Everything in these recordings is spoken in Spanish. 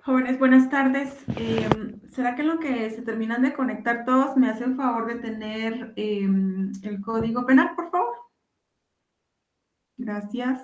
Jóvenes, buenas tardes. ¿Será que en lo que se terminan de conectar todos me hace el favor de tener el código penal, por favor? Gracias.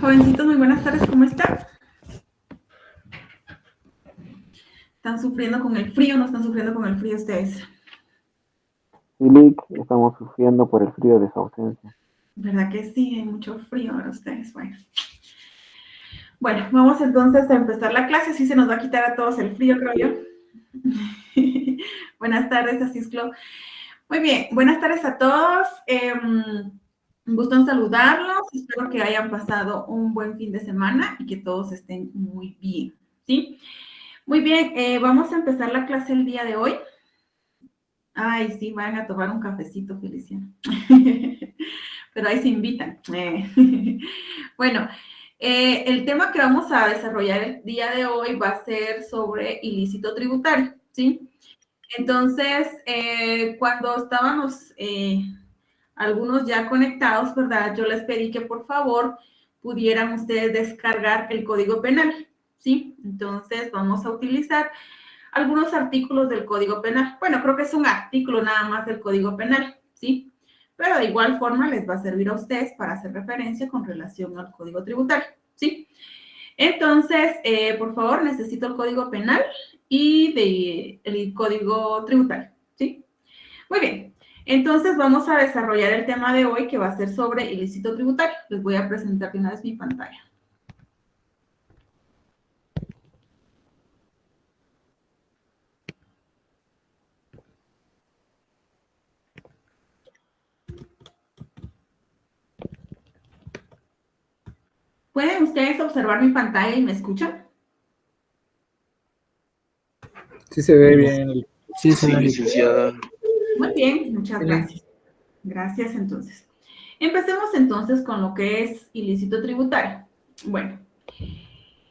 Jovencitos, muy buenas tardes, ¿cómo están? ¿Están sufriendo con el frío o no están sufriendo con el frío ustedes? Sí, Lick, estamos sufriendo por el frío de su ausencia. ¿Verdad que sí? Hay mucho frío ahora ustedes. Bueno, vamos entonces a empezar la clase, así se nos va a quitar a todos el frío, creo yo. Buenas tardes, Asisclo. Muy bien, buenas tardes a todos. Un gusto en saludarlos. Espero que hayan pasado un buen fin de semana y que todos estén muy bien, ¿sí? Muy bien, vamos a empezar la clase el día de hoy. Ay, sí, van a tomar un cafecito, Feliciano. Pero ahí se invitan. Bueno, el tema que vamos a desarrollar el día de hoy va a ser sobre ilícito tributario, ¿sí? Entonces, cuando estábamos algunos ya conectados, ¿verdad? Yo les pedí que por favor pudieran ustedes descargar el Código Penal, ¿sí? Entonces, vamos a utilizar algunos artículos del Código Penal. Bueno, creo que es un artículo nada más del Código Penal, ¿sí? Pero de igual forma les va a servir a ustedes para hacer referencia con relación al Código Tributario, ¿sí? Entonces, por favor, necesito el Código Penal y el Código Tributario, ¿sí? Muy bien. Entonces, vamos a desarrollar el tema de hoy que va a ser sobre ilícito tributario. Les voy a presentar de una vez mi pantalla. ¿Pueden ustedes observar mi pantalla y me escuchan? Sí se ve bien. Sí, licenciada. Muy bien, muchas gracias. Gracias, entonces. Empecemos entonces con lo que es ilícito tributario. Bueno,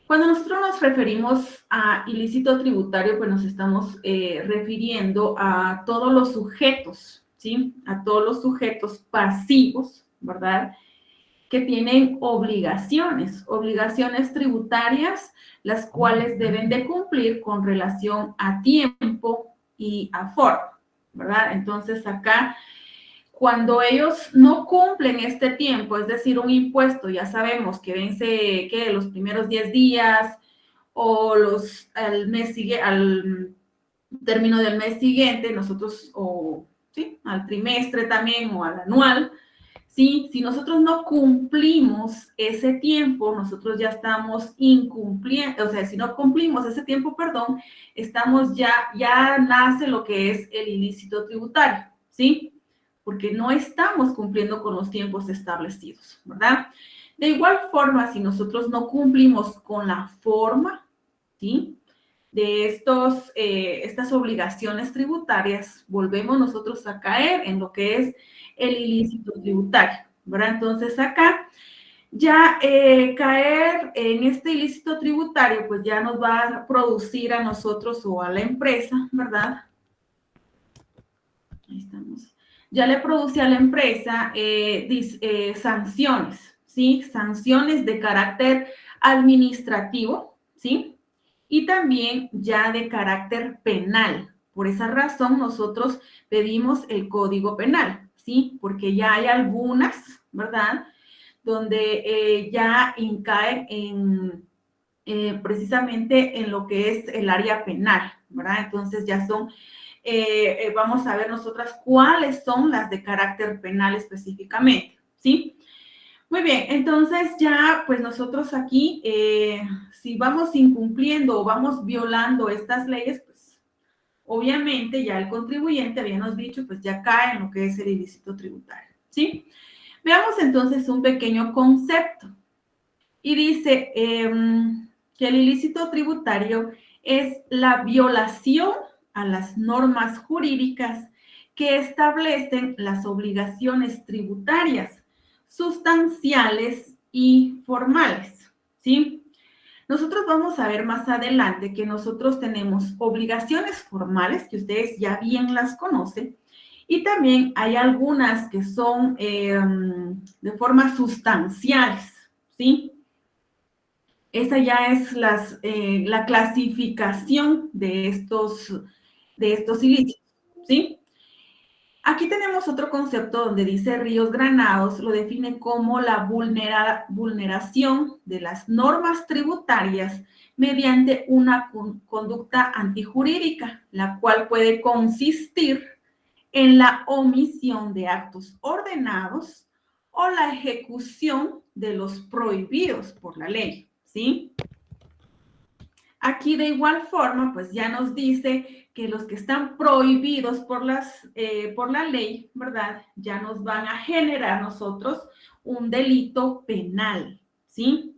cuando nosotros nos referimos a ilícito tributario, pues nos estamos refiriendo a todos los sujetos, ¿sí? A todos los sujetos pasivos, ¿verdad? Que tienen obligaciones tributarias, las cuales deben de cumplir con relación a tiempo y a forma, ¿verdad? Entonces acá, cuando ellos no cumplen este tiempo, es decir, un impuesto, ya sabemos que vence, que los primeros 10 días o al término del mes siguiente, nosotros, o sí, al trimestre también o al anual, ¿sí? Si nosotros no cumplimos ese tiempo, nosotros ya estamos incumpliendo, o sea, si no cumplimos ese tiempo, perdón, estamos ya nace lo que es el ilícito tributario, ¿sí? Porque no estamos cumpliendo con los tiempos establecidos, ¿verdad? De igual forma, si nosotros no cumplimos con la forma, ¿sí? De estas obligaciones tributarias, volvemos nosotros a caer en lo que es el ilícito tributario, ¿verdad? Entonces acá ya caer en este ilícito tributario, pues ya nos va a producir a nosotros o a la empresa, ¿verdad? Ahí estamos. Ya le produce a la empresa sanciones, ¿sí? Sanciones de carácter administrativo, ¿sí? Y también ya de carácter penal. Por esa razón nosotros pedimos el Código Penal, ¿sí? Porque ya hay algunas, ¿verdad? Donde ya caen precisamente en lo que es el área penal, ¿verdad? Entonces ya son, vamos a ver nosotras cuáles son las de carácter penal específicamente, ¿sí? Muy bien, entonces ya pues nosotros aquí, si vamos incumpliendo o vamos violando estas leyes, pues obviamente ya el contribuyente, habíamos dicho, pues ya cae en lo que es el ilícito tributario, ¿sí? Veamos entonces un pequeño concepto. Y dice que el ilícito tributario es la violación a las normas jurídicas que establecen las obligaciones tributarias sustanciales y formales, ¿sí? Nosotros vamos a ver más adelante que nosotros tenemos obligaciones formales, que ustedes ya bien las conocen, y también hay algunas que son de forma sustanciales, ¿sí? Esa ya es la clasificación de estos ilícitos, ¿sí? Aquí tenemos otro concepto donde dice Ríos Granados, lo define como la vulneración de las normas tributarias mediante una conducta antijurídica, la cual puede consistir en la omisión de actos ordenados o la ejecución de los prohibidos por la ley, ¿sí? Aquí de igual forma, pues ya nos dice que los que están prohibidos por la ley, ¿verdad? Ya nos van a generar nosotros un delito penal, ¿sí?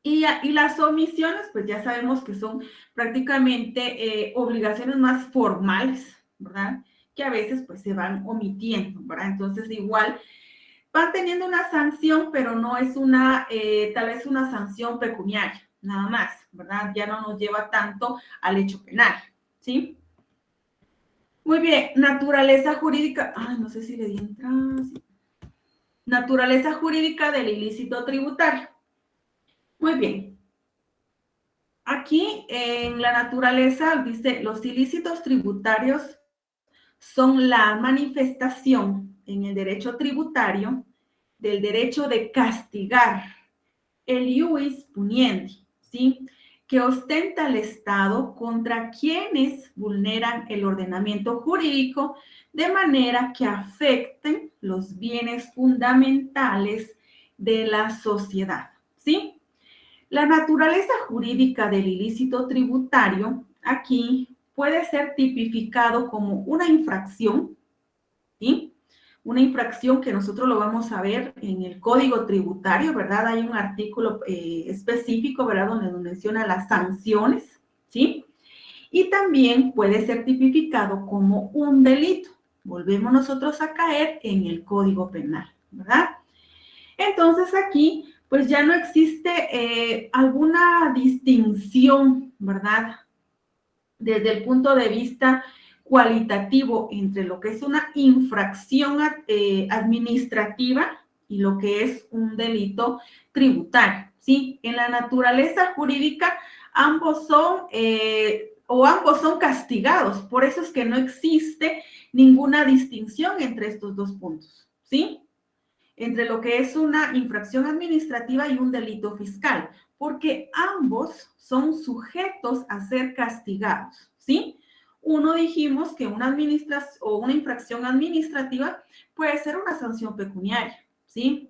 Y las omisiones, pues ya sabemos que son prácticamente obligaciones más formales, ¿verdad? Que a veces pues se van omitiendo, ¿verdad? Entonces igual van teniendo una sanción, pero no es tal vez una sanción pecuniaria, nada más, ¿verdad? Ya no nos lleva tanto al hecho penal, ¿sí? Muy bien, naturaleza jurídica, no sé si le di entrada, sí. Naturaleza jurídica del ilícito tributario. Muy bien. Aquí en la naturaleza dice, los ilícitos tributarios son la manifestación en el derecho tributario del derecho de castigar el ius puniendi, ¿sí? Que ostenta el Estado contra quienes vulneran el ordenamiento jurídico de manera que afecten los bienes fundamentales de la sociedad, ¿sí? La naturaleza jurídica del ilícito tributario aquí puede ser tipificado como una infracción, ¿sí? Una infracción que nosotros lo vamos a ver en el Código Tributario, ¿verdad? Hay un artículo específico, ¿verdad? Donde nos menciona las sanciones, ¿sí? Y también puede ser tipificado como un delito. Volvemos nosotros a caer en el Código Penal, ¿verdad? Entonces aquí, pues ya no existe alguna distinción, ¿verdad? Desde el punto de vista cualitativo entre lo que es una infracción administrativa y lo que es un delito tributario, ¿sí? En la naturaleza jurídica, ambos son castigados, por eso es que no existe ninguna distinción entre estos dos puntos, ¿sí? Entre lo que es una infracción administrativa y un delito fiscal, porque ambos son sujetos a ser castigados, ¿sí? Uno dijimos que una infracción administrativa puede ser una sanción pecuniaria, ¿sí?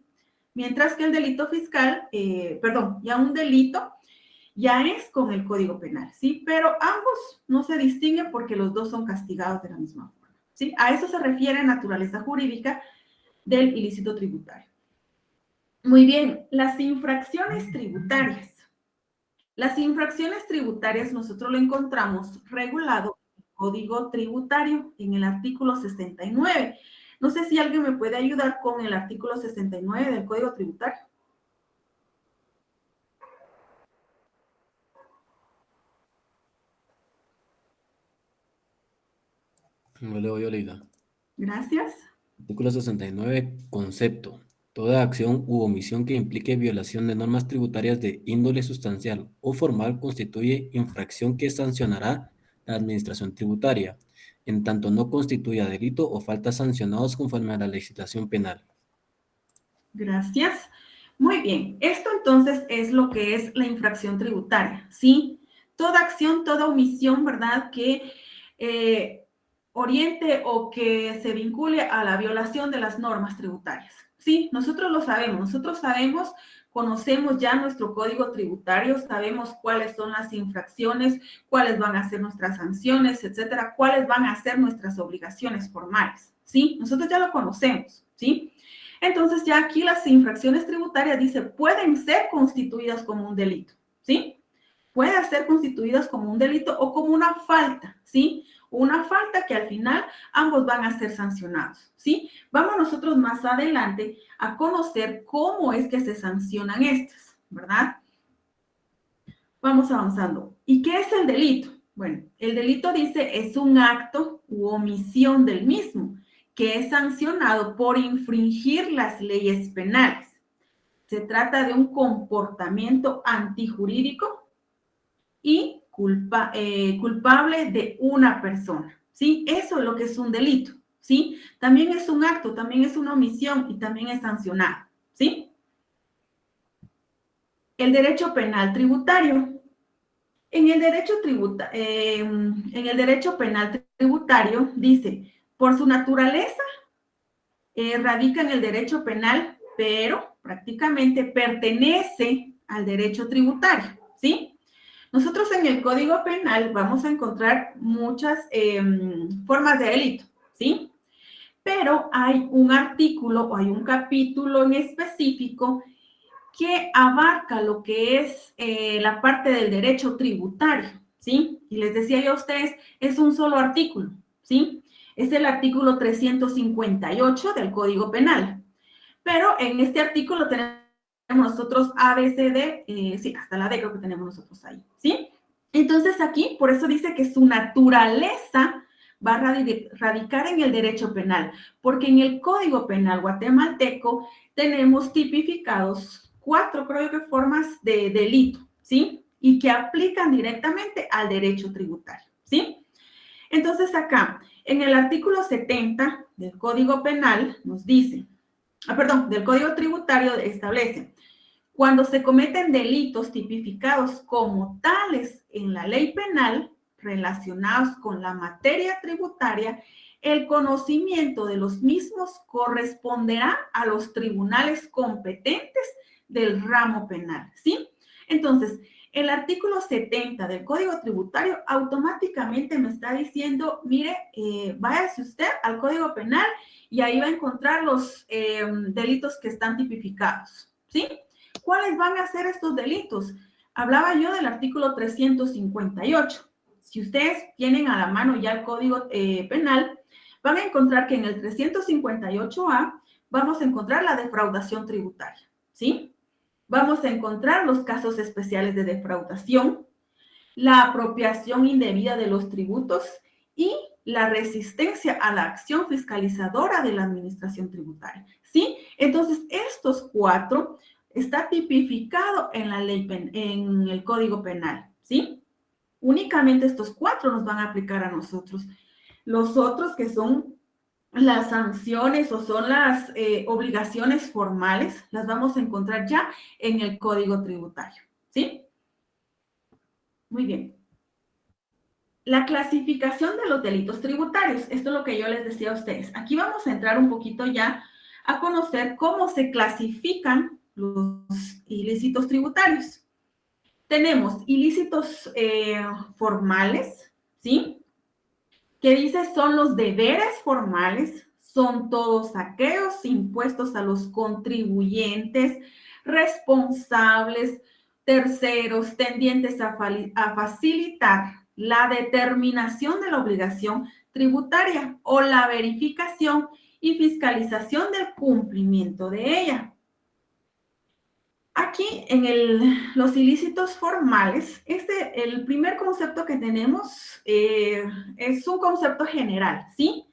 Mientras que el delito fiscal, ya un delito ya es con el Código Penal, ¿sí? Pero ambos no se distinguen porque los dos son castigados de la misma forma, ¿sí? A eso se refiere naturaleza jurídica del ilícito tributario. Muy bien, las infracciones tributarias. Las infracciones tributarias nosotros lo encontramos regulado en el Código Tributario, en el artículo 69. No sé si alguien me puede ayudar con el artículo 69 del Código Tributario. Lo leo yo, Leila. Gracias. Artículo 69, concepto. Toda acción u omisión que implique violación de normas tributarias de índole sustancial o formal constituye infracción que sancionará la administración tributaria, en tanto no constituya delito o faltas sancionados conforme a la legislación penal. Gracias. Muy bien. Esto entonces es lo que es la infracción tributaria, ¿sí? Toda acción, toda omisión, ¿verdad? Que oriente o que se vincule a la violación de las normas tributarias. Sí, nosotros lo sabemos, conocemos ya nuestro código tributario, sabemos cuáles son las infracciones, cuáles van a ser nuestras sanciones, etcétera, cuáles van a ser nuestras obligaciones formales, ¿sí? Nosotros ya lo conocemos, ¿sí? Entonces ya aquí las infracciones tributarias dice pueden ser constituidas como un delito, ¿sí? Pueden ser constituidas como un delito o como una falta, ¿sí? Una falta que al final ambos van a ser sancionados, ¿sí? Vamos nosotros más adelante a conocer cómo es que se sancionan estas, ¿verdad? Vamos avanzando. ¿Y qué es el delito? Bueno, el delito dice es un acto u omisión del mismo que es sancionado por infringir las leyes penales. Se trata de un comportamiento antijurídico y culpable de una persona, ¿sí? Eso es lo que es un delito, ¿sí? También es un acto, también es una omisión y también es sancionado, ¿sí? El derecho penal tributario. En el derecho penal tributario dice, por su naturaleza, radica en el derecho penal, pero prácticamente pertenece al derecho tributario, ¿sí? Nosotros en el Código Penal vamos a encontrar muchas formas de delito, ¿sí? Pero hay un artículo o hay un capítulo en específico que abarca lo que es la parte del derecho tributario, ¿sí? Y les decía yo a ustedes, es un solo artículo, ¿sí? Es el artículo 358 del Código Penal. Pero en este artículo tenemos nosotros A, B, C, D, sí, hasta la D creo que tenemos nosotros ahí, ¿sí? Entonces aquí, por eso dice que su naturaleza va a radicar en el derecho penal, porque en el Código Penal guatemalteco tenemos tipificados 4, creo que, formas de delito, ¿sí? Y que aplican directamente al derecho tributario, ¿sí? Entonces acá, en el artículo 70 del Código Penal nos dice, del Código Tributario establece, cuando se cometen delitos tipificados como tales en la ley penal relacionados con la materia tributaria, el conocimiento de los mismos corresponderá a los tribunales competentes del ramo penal, ¿sí? Entonces, el artículo 70 del Código Tributario automáticamente me está diciendo, mire, váyase usted al Código Penal y ahí va a encontrar los delitos que están tipificados, ¿sí? ¿Cuáles van a ser estos delitos? Hablaba yo del artículo 358. Si ustedes tienen a la mano ya el Código Penal, van a encontrar que en el 358A vamos a encontrar la defraudación tributaria, ¿sí? Vamos a encontrar los casos especiales de defraudación, la apropiación indebida de los tributos y la resistencia a la acción fiscalizadora de la administración tributaria, ¿sí? Entonces, estos 4 está tipificado en la ley, en el Código Penal, ¿sí? Únicamente estos 4 nos van a aplicar a nosotros. Los otros que son las sanciones o son las obligaciones formales, las vamos a encontrar ya en el Código Tributario, ¿sí? Muy bien. La clasificación de los delitos tributarios, esto es lo que yo les decía a ustedes. Aquí vamos a entrar un poquito ya a conocer cómo se clasifican los ilícitos tributarios. Tenemos ilícitos formales, ¿sí? Que dice son los deberes formales, son todos aquellos impuestos a los contribuyentes, responsables, terceros, tendientes a facilitar la determinación de la obligación tributaria o la verificación y fiscalización del cumplimiento de ella. Aquí en los ilícitos formales, el primer concepto que tenemos es un concepto general, ¿sí?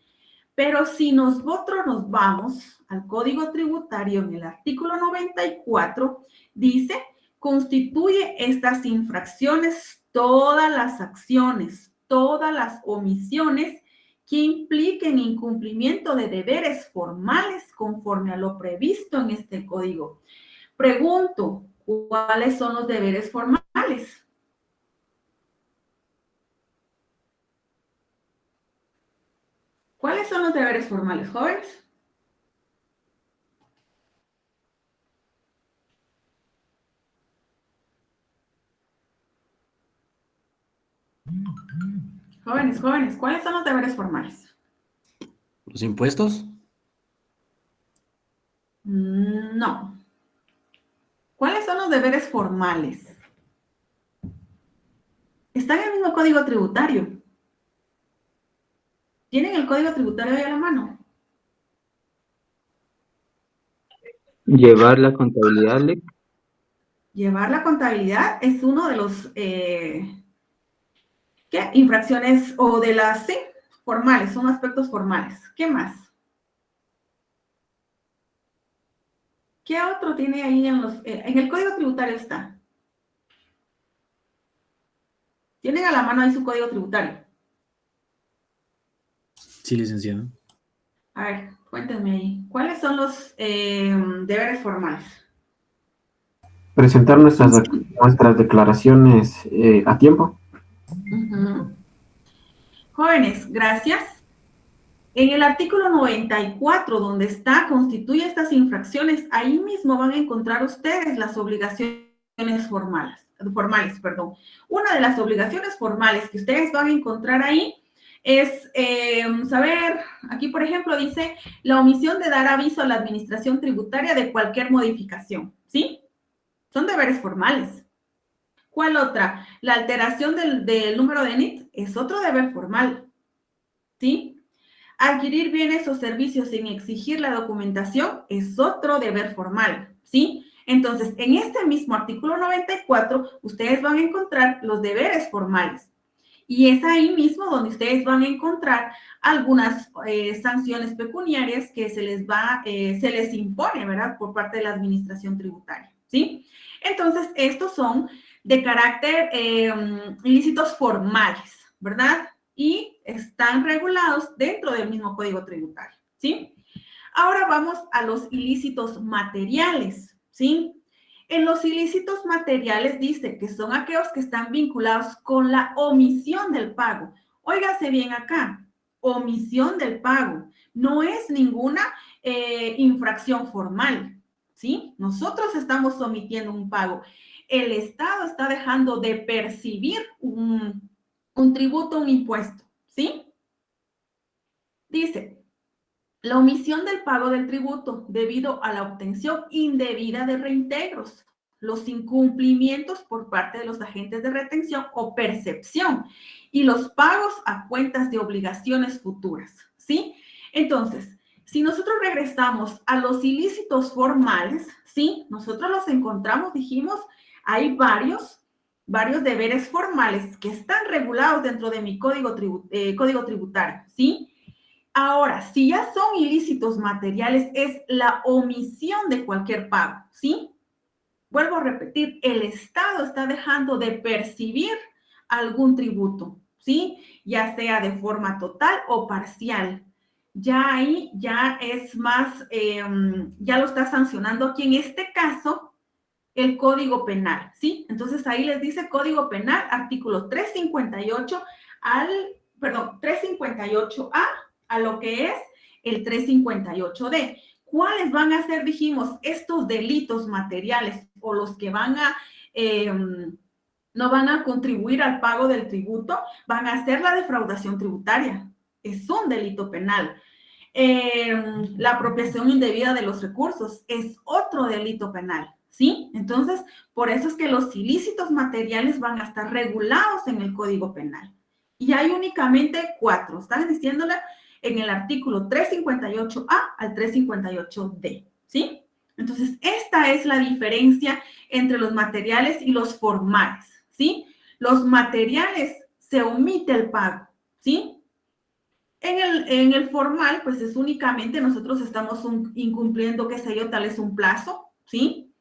Pero si nosotros nos vamos al Código Tributario en el artículo 94, dice, constituye estas infracciones todas las acciones, todas las omisiones que impliquen incumplimiento de deberes formales conforme a lo previsto en este código. Pregunto, ¿cuáles son los deberes formales? ¿Cuáles son los deberes formales, jóvenes? Jóvenes, ¿cuáles son los deberes formales? ¿Los impuestos? No. ¿Cuáles son los deberes formales? Está en el mismo Código Tributario. ¿Tienen el Código Tributario ahí a la mano? Llevar la contabilidad, Lec. Llevar la contabilidad es uno de los infracciones o de las, sí, formales, son aspectos formales. ¿Qué más? ¿Qué otro tiene ahí en el Código Tributario está? ¿Tienen a la mano ahí su Código Tributario? Sí, licenciado. A ver, cuéntenme ahí. ¿Cuáles son los deberes formales? Presentar nuestras declaraciones a tiempo. Ujú. Jóvenes, gracias. En el artículo 94, donde está, constituye estas infracciones, ahí mismo van a encontrar ustedes las obligaciones formales, perdón. Una de las obligaciones formales que ustedes van a encontrar ahí es saber, aquí por ejemplo dice, la omisión de dar aviso a la administración tributaria de cualquier modificación, ¿sí? Son deberes formales. ¿Cuál otra? La alteración del número de NIT es otro deber formal, ¿sí? Adquirir bienes o servicios sin exigir la documentación es otro deber formal, ¿sí? Entonces, en este mismo artículo 94, ustedes van a encontrar los deberes formales. Y es ahí mismo donde ustedes van a encontrar algunas sanciones pecuniarias que se les impone, ¿verdad? Por parte de la administración tributaria, ¿sí? Entonces, estos son de carácter ilícitos formales, ¿verdad? Y están regulados dentro del mismo Código Tributario, ¿sí? Ahora vamos a los ilícitos materiales, ¿sí? En los ilícitos materiales dice que son aquellos que están vinculados con la omisión del pago. Óigase bien acá, omisión del pago. No es ninguna infracción formal, ¿sí? Nosotros estamos omitiendo un pago. El Estado está dejando de percibir un tributo, un impuesto, ¿sí? Dice, la omisión del pago del tributo debido a la obtención indebida de reintegros, los incumplimientos por parte de los agentes de retención o percepción y los pagos a cuentas de obligaciones futuras, ¿sí? Entonces, si nosotros regresamos a los ilícitos formales, ¿sí? Nosotros los encontramos, dijimos, hay varios deberes formales que están regulados dentro de mi código tributario, ¿sí? Ahora, si ya son ilícitos materiales, es la omisión de cualquier pago, ¿sí? Vuelvo a repetir, el Estado está dejando de percibir algún tributo, ¿sí? Ya sea de forma total o parcial. Ya ahí ya es más, ya lo está sancionando aquí en este caso el Código Penal, ¿sí? Entonces ahí les dice Código Penal, artículo 358 358A a lo que es el 358D. ¿Cuáles van a ser, dijimos, estos delitos materiales o los que van a, no van a contribuir al pago del tributo? Van a ser la defraudación tributaria. Es un delito penal. La apropiación indebida de los recursos es otro delito penal, ¿sí? Entonces, por eso es que los ilícitos materiales van a estar regulados en el Código Penal. Y hay únicamente 4, están diciéndole en el artículo 358A al 358D, ¿sí? Entonces, esta es la diferencia entre los materiales y los formales, ¿sí? Los materiales se omite el pago, ¿sí? En el formal, pues es únicamente nosotros estamos incumpliendo, qué sé yo, tal vez un plazo, ¿sí?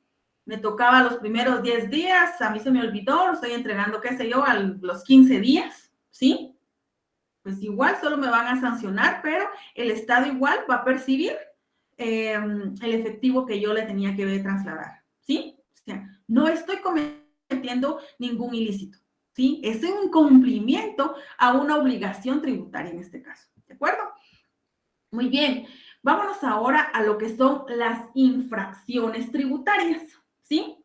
Me tocaba los primeros 10 días, a mí se me olvidó, lo estoy entregando, qué sé yo, a los 15 días, ¿sí? Pues igual solo me van a sancionar, pero el Estado igual va a percibir el efectivo que yo le tenía que trasladar, ¿sí? O sea, no estoy cometiendo ningún ilícito, ¿sí? Es un cumplimiento a una obligación tributaria en este caso, ¿de acuerdo? Muy bien, vámonos ahora a lo que son las infracciones tributarias, ¿sí?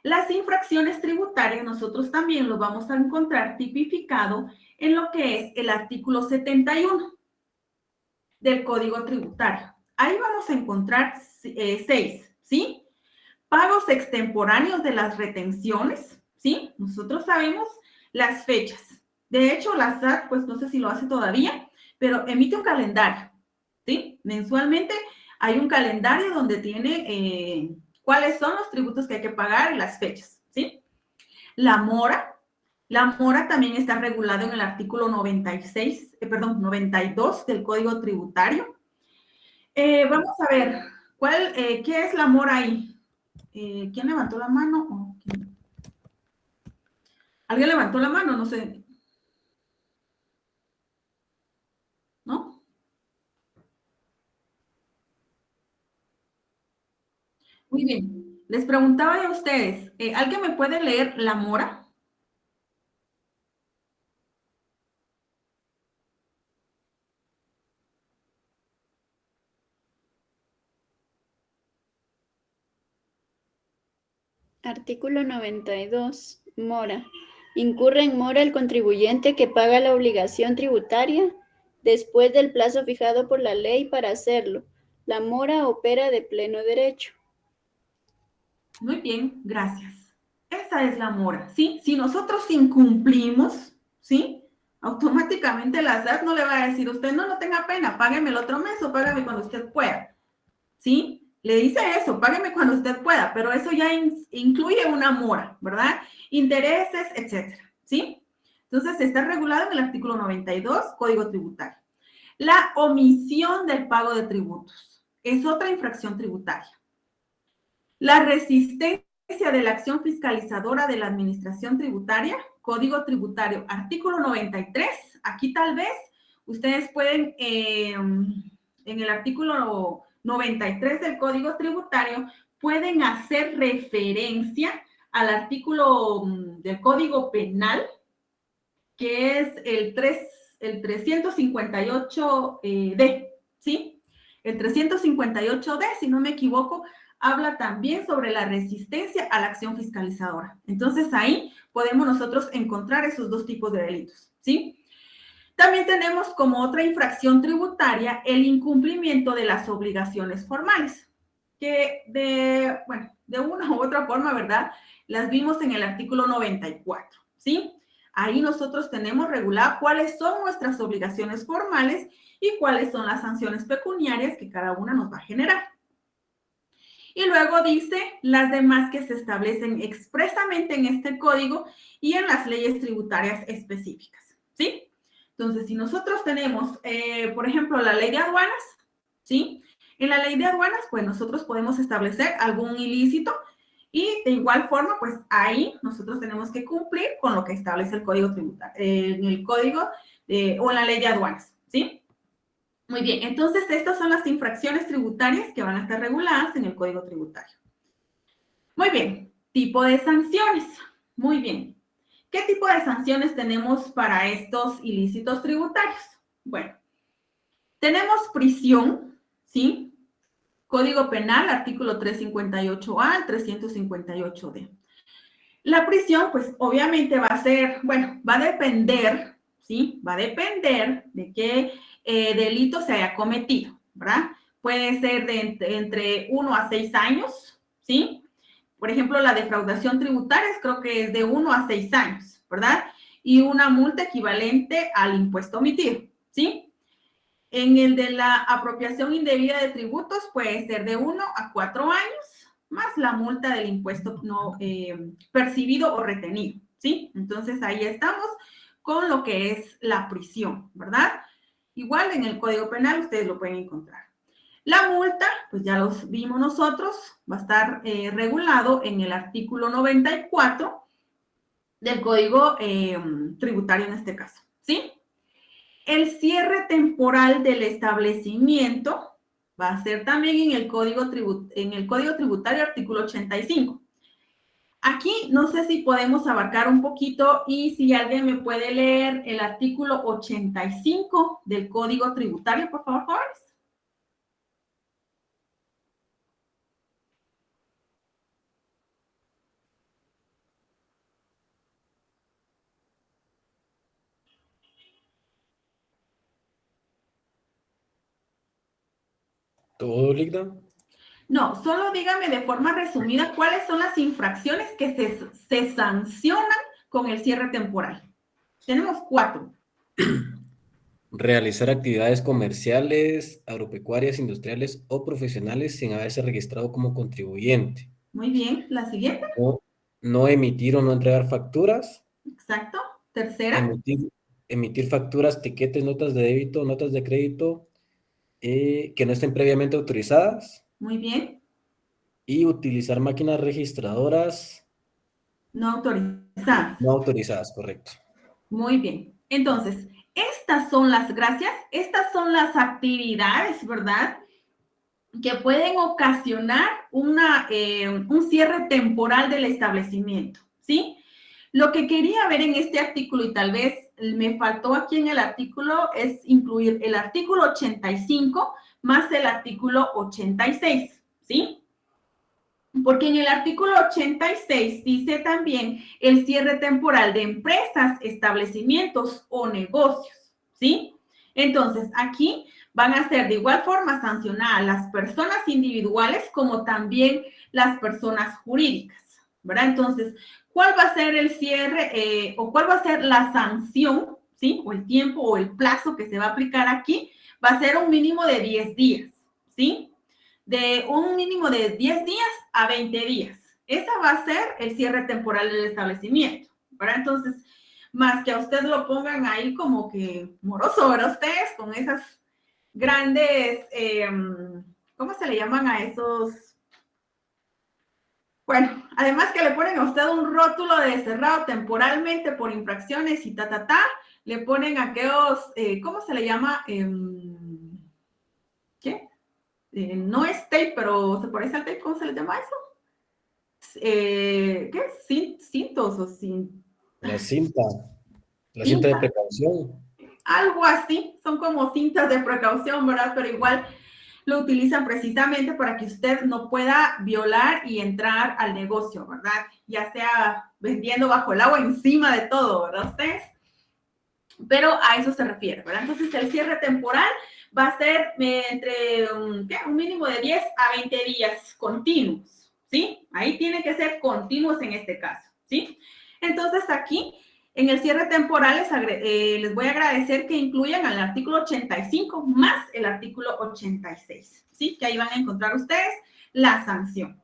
Las infracciones tributarias nosotros también lo vamos a encontrar tipificado en lo que es el artículo 71 del Código Tributario. Ahí vamos a encontrar 6, ¿sí? Pagos extemporáneos de las retenciones, ¿sí? Nosotros sabemos las fechas. De hecho, la SAT, pues no sé si lo hace todavía, pero emite un calendario, ¿sí? Mensualmente hay un calendario donde tiene cuáles son los tributos que hay que pagar y las fechas, ¿sí? La mora también está regulada en el artículo 92 del Código Tributario. Vamos a ver, ¿qué es la mora ahí? ¿Quién levantó la mano? ¿Alguien levantó la mano? No sé. ¿No? Muy bien. Les preguntaba yo a ustedes, ¿alguien me puede leer la mora? Artículo 92. Mora. Incurre en mora el contribuyente que paga la obligación tributaria después del plazo fijado por la ley para hacerlo. La mora opera de pleno derecho. Muy bien, gracias. Esa es la mora, ¿sí? Si nosotros incumplimos, ¿sí? Automáticamente la SAT no le va a decir, usted no tenga pena, págueme el otro mes o págame cuando usted pueda, ¿sí? Le dice eso, págueme cuando usted pueda, pero eso ya incluye una mora, ¿verdad? Intereses, etcétera, ¿sí? Entonces, está regulado en el artículo 92, Código Tributario. La omisión del pago de tributos es otra infracción tributaria. La resistencia de la acción fiscalizadora de la Administración Tributaria, Código Tributario, artículo 93. Aquí tal vez ustedes pueden, en el artículo 93 del Código Tributario, pueden hacer referencia al artículo del Código Penal, que es el 358D, ¿sí? El 358D, si no me equivoco, habla también sobre la resistencia a la acción fiscalizadora. Entonces, ahí podemos nosotros encontrar esos dos tipos de delitos, ¿sí? También tenemos como otra infracción tributaria el incumplimiento de las obligaciones formales, que de una u otra forma, ¿verdad? Las vimos en el artículo 94, ¿sí? Ahí nosotros tenemos regulado cuáles son nuestras obligaciones formales y cuáles son las sanciones pecuniarias que cada una nos va a generar. Y luego dice las demás que se establecen expresamente en este código y en las leyes tributarias específicas, ¿sí? Entonces, si nosotros tenemos, por ejemplo, la ley de aduanas, ¿sí? En la ley de aduanas, pues nosotros podemos establecer algún ilícito y de igual forma, pues ahí nosotros tenemos que cumplir con lo que establece el código tributario, en el código o en la ley de aduanas, ¿sí? Muy bien, entonces estas son las infracciones tributarias que van a estar reguladas en el Código Tributario. Muy bien, tipo de sanciones. Muy bien. ¿Qué tipo de sanciones tenemos para estos ilícitos tributarios? Bueno, tenemos prisión, ¿sí? Código Penal, artículo 358A al 358D. La prisión, pues obviamente va a ser, bueno, va a depender, ¿sí? Va a depender de qué delito se haya cometido, ¿verdad? Puede ser de entre 1 a 6 años, ¿sí? Por ejemplo, la defraudación tributaria creo que es de 1 a 6 años, ¿verdad? Y una multa equivalente al impuesto omitido, ¿sí? En el de la apropiación indebida de tributos puede ser de 1 a 4 años, más la multa del impuesto no percibido o retenido, ¿sí? Entonces, ahí estamos con lo que es la prisión, ¿verdad? Igual en el Código Penal ustedes lo pueden encontrar. La multa, pues ya los vimos nosotros, va a estar regulado en el artículo 94 del Código Tributario en este caso, ¿sí? El cierre temporal del establecimiento va a ser también en el Código Tributario, artículo 85. Aquí no sé si podemos abarcar un poquito y si alguien me puede leer el artículo 85 del Código Tributario, por favor, jóvenes. ¿Todo, Ligda? No, solo dígame de forma resumida cuáles son las infracciones que se sancionan con el cierre temporal. Tenemos 4. Realizar actividades comerciales, agropecuarias, industriales o profesionales sin haberse registrado como contribuyente. Muy bien, la siguiente. No emitir o no entregar facturas. Exacto. Tercera. Emitir facturas, tiquetes, notas de débito, notas de crédito que no estén previamente autorizadas. Muy bien. Y utilizar máquinas registradoras No autorizadas. no autorizadas, correcto. Muy bien. Entonces, estas son las actividades, ¿verdad? que pueden ocasionar un cierre temporal del establecimiento, ¿sí? Lo que quería ver en este artículo, y tal vez me faltó aquí en el artículo, es incluir el artículo 85 más el artículo 86, ¿sí? Porque en el artículo 86 dice también el cierre temporal de empresas, establecimientos o negocios, ¿sí? Entonces, aquí van a ser de igual forma sancionadas las personas individuales como también las personas jurídicas, ¿verdad? Entonces, ¿cuál va a ser el cierre o cuál va a ser la sanción, ¿sí? O el tiempo o el plazo que se va a aplicar aquí, va a ser un mínimo de 10 días, ¿sí? De un mínimo de 10 días a 20 días. Esa va a ser el cierre temporal del establecimiento, ¿verdad? Entonces, más que a usted lo pongan ahí como que moroso, ¿verdad? Ustedes con esas grandes, ¿cómo se le llaman a esos? Bueno, además que le ponen a usted un rótulo de cerrado temporalmente por infracciones y le ponen aquellos, ¿cómo se le llama? ¿Qué? No es tape, pero se parece al tape, ¿cómo se le llama eso? ¿Qué? Cintos o sin... La cinta de precaución. Algo así, son como cintas de precaución, ¿verdad? Pero igual lo utilizan precisamente para que usted no pueda violar y entrar al negocio, ¿verdad? Ya sea vendiendo bajo el agua, encima de todo, ¿verdad? Ustedes. Pero a eso se refiere, ¿verdad? Entonces, el cierre temporal va a ser entre un mínimo de 10 a 20 días continuos, ¿sí? Ahí tiene que ser continuos en este caso, ¿sí? Entonces, aquí, en el cierre temporal, les voy a agradecer que incluyan al artículo 85 más el artículo 86, ¿sí? Que ahí van a encontrar ustedes la sanción.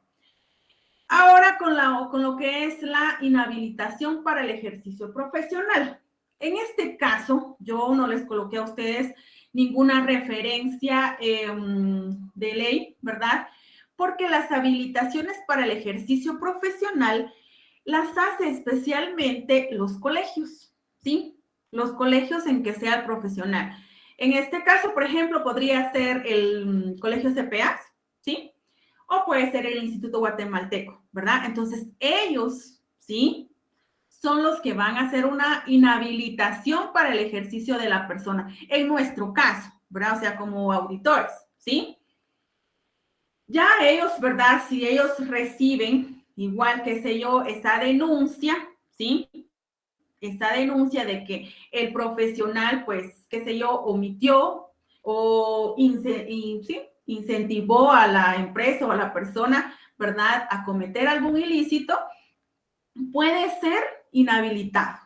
Ahora, con lo que es la inhabilitación para el ejercicio profesional. En este caso, yo no les coloqué a ustedes ninguna referencia de ley, ¿verdad? Porque las habilitaciones para el ejercicio profesional las hace especialmente los colegios, ¿sí? Los colegios en que sea el profesional. En este caso, por ejemplo, podría ser el colegio CPA, ¿sí? O puede ser el Instituto Guatemalteco, ¿verdad? Entonces, ellos, ¿sí? Son los que van a hacer una inhabilitación para el ejercicio de la persona. En nuestro caso, ¿verdad? O sea, como auditores, ¿sí? Ya ellos, ¿verdad? Si ellos reciben, igual que sé yo, esa denuncia, ¿sí? Esa denuncia de que el profesional, pues, qué sé yo, omitió o incentivó a la empresa o a la persona, ¿verdad?, a cometer algún ilícito, puede ser inhabilitado,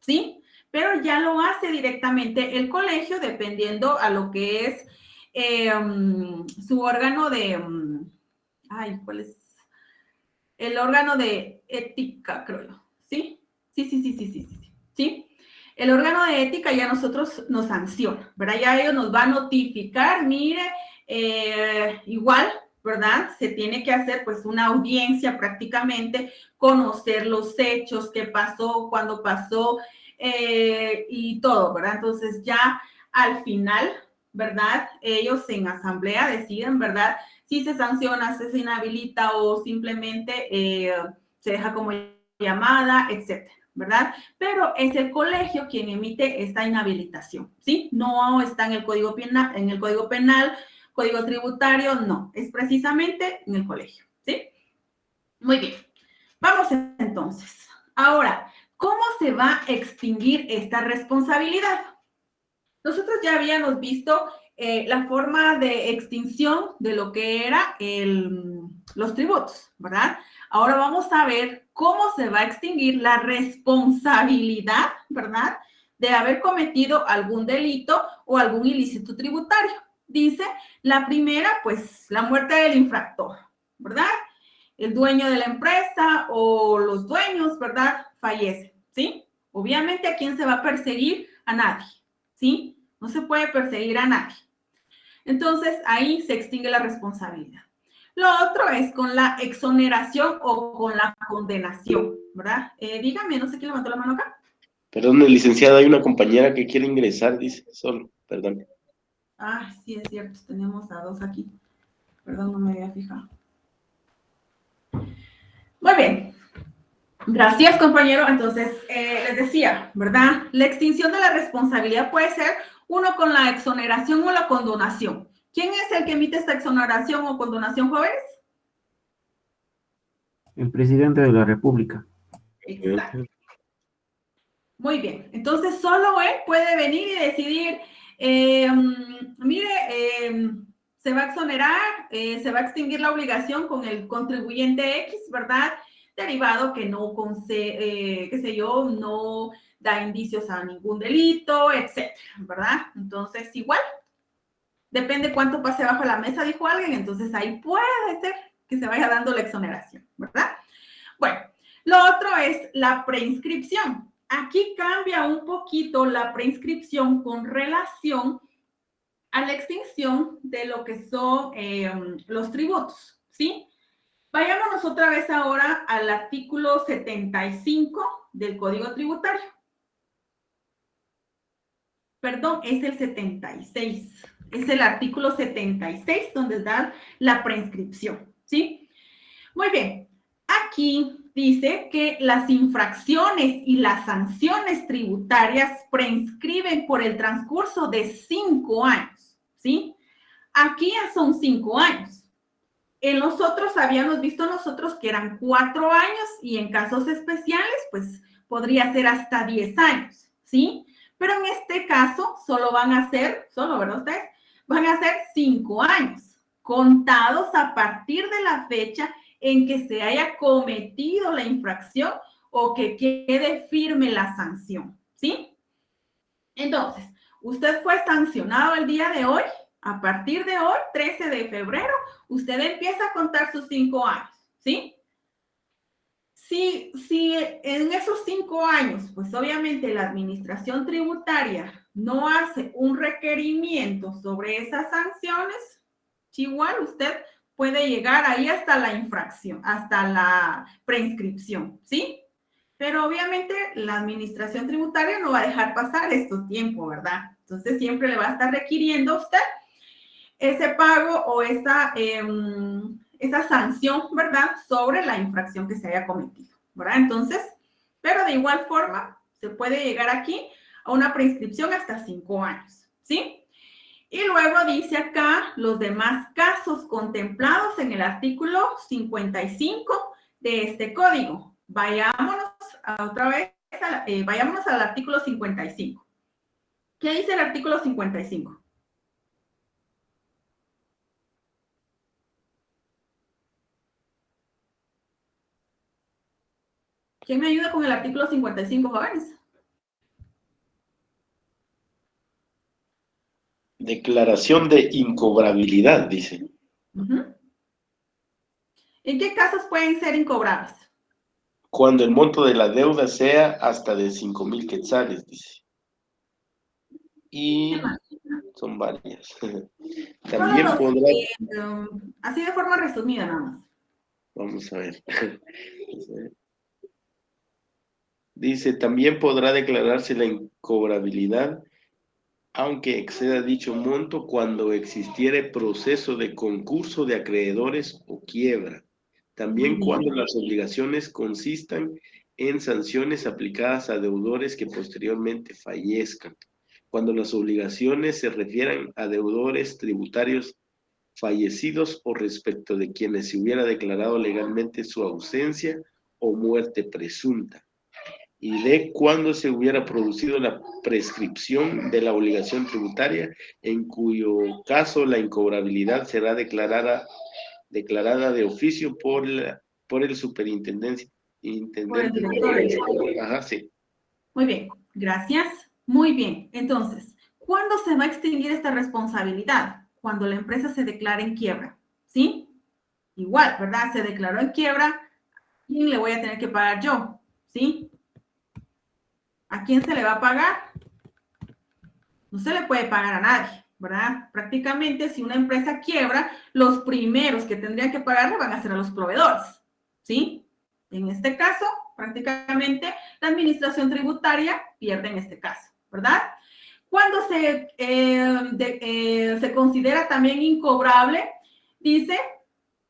¿sí? Pero ya lo hace directamente el colegio, dependiendo a lo que es su órgano de, ¿cuál es? El órgano de ética, creo yo, ¿sí? Sí. El órgano de ética ya nosotros nos sanciona, ¿verdad? Ya ellos nos va a notificar, mire, igual, ¿verdad? Se tiene que hacer pues una audiencia prácticamente, conocer los hechos, qué pasó, cuándo pasó y todo, ¿verdad? Entonces ya al final, ¿verdad? Ellos en asamblea deciden, ¿verdad? Si se sanciona, si se inhabilita o simplemente se deja como llamada, etcétera, ¿verdad? Pero es el colegio quien emite esta inhabilitación, ¿sí? No está en el Código Penal, Código Tributario, no, es precisamente en el colegio, ¿sí? Muy bien, vamos entonces. Ahora, ¿cómo se va a extinguir esta responsabilidad? Nosotros ya habíamos visto la forma de extinción de lo que era los tributos, ¿verdad? Ahora vamos a ver cómo se va a extinguir la responsabilidad, ¿verdad?, de haber cometido algún delito o algún ilícito tributario. Dice, la primera, pues, la muerte del infractor, ¿verdad? El dueño de la empresa o los dueños, ¿verdad?, fallecen, ¿sí? Obviamente, ¿a quién se va a perseguir? A nadie, ¿sí? No se puede perseguir a nadie. Entonces, ahí se extingue la responsabilidad. Lo otro es con la exoneración o con la condenación, ¿verdad? Dígame, no sé quién levantó la mano acá. Perdón, licenciada, hay una compañera que quiere ingresar, dice, solo, perdón. Ah, sí, es cierto, tenemos a dos aquí. Perdón, no me había fijado. Muy bien. Gracias, compañero. Entonces, les decía, ¿verdad? La extinción de la responsabilidad puede ser uno con la exoneración o la condonación. ¿Quién es el que emite esta exoneración o condonación, jóvenes? El presidente de la República. Exacto. Muy bien. Entonces, solo él puede venir y decidir, mire, se va a exonerar, se va a extinguir la obligación con el contribuyente X, ¿verdad? Derivado que no, qué sé yo, no da indicios a ningún delito, etcétera, ¿verdad? Entonces, igual, depende cuánto pase bajo la mesa, dijo alguien, entonces ahí puede ser que se vaya dando la exoneración, ¿verdad? Bueno, lo otro es la preinscripción. Aquí cambia un poquito la preinscripción con relación a la extinción de lo que son los tributos, ¿sí? Vayámonos otra vez ahora al artículo 75 del Código Tributario. Perdón, es el 76. Es el artículo 76 donde da la preinscripción, ¿sí? Muy bien. Aquí dice que las infracciones y las sanciones tributarias prescriben por el transcurso de 5 años, ¿sí? Aquí ya son 5 años. En los otros habíamos visto nosotros que eran 4 años y en casos especiales, pues podría ser hasta 10 años, ¿sí? Pero en este caso solo van a ser, ¿verdad ustedes? Van a ser 5 años, contados a partir de la fecha en que se haya cometido la infracción o que quede firme la sanción, ¿sí? Entonces, usted fue sancionado el día de hoy. A partir de hoy, 13 de febrero, usted empieza a contar sus 5 años, ¿sí? Si en esos 5 años, pues obviamente la administración tributaria no hace un requerimiento sobre esas sanciones, igual usted puede llegar ahí hasta la infracción, hasta la preinscripción, ¿sí? Pero obviamente la administración tributaria no va a dejar pasar estos tiempos, ¿verdad? Entonces siempre le va a estar requiriendo a usted ese pago o esa sanción, ¿verdad? Sobre la infracción que se haya cometido, ¿verdad? Entonces, pero de igual forma se puede llegar aquí a una preinscripción hasta 5 años, ¿sí? Y luego dice acá los demás casos contemplados en el artículo 55 de este código. Vayámonos otra vez, vayámonos al artículo 55. ¿Qué dice el artículo 55? ¿Quién me ayuda con el artículo 55, jóvenes? Declaración de incobrabilidad, dice. ¿En qué casos pueden ser incobrables? Cuando el monto de la deuda sea hasta de 5,000 quetzales, dice. Y son varias. También podrá... así de forma resumida nada más. Vamos a ver. Dice, también podrá declararse la incobrabilidad aunque exceda dicho monto cuando existiere proceso de concurso de acreedores o quiebra. También cuando las obligaciones consistan en sanciones aplicadas a deudores que posteriormente fallezcan. Cuando las obligaciones se refieran a deudores tributarios fallecidos o respecto de quienes se hubiera declarado legalmente su ausencia o muerte presunta. Y de cuándo se hubiera producido la prescripción de la obligación tributaria, en cuyo caso la incobrabilidad será declarada de oficio por el superintendente. Por el director. Ajá, sí. Muy bien, gracias. Muy bien, entonces, ¿cuándo se va a extinguir esta responsabilidad? Cuando la empresa se declare en quiebra, ¿sí? Igual, ¿verdad? Se declaró en quiebra, ¿quién le voy a tener que pagar yo? ¿Sí? ¿A quién se le va a pagar? No se le puede pagar a nadie, ¿verdad? Prácticamente, si una empresa quiebra, los primeros que tendrían que pagarle van a ser a los proveedores, ¿sí? En este caso, prácticamente, la administración tributaria pierde en este caso, ¿verdad? Cuando se considera también incobrable, Dice,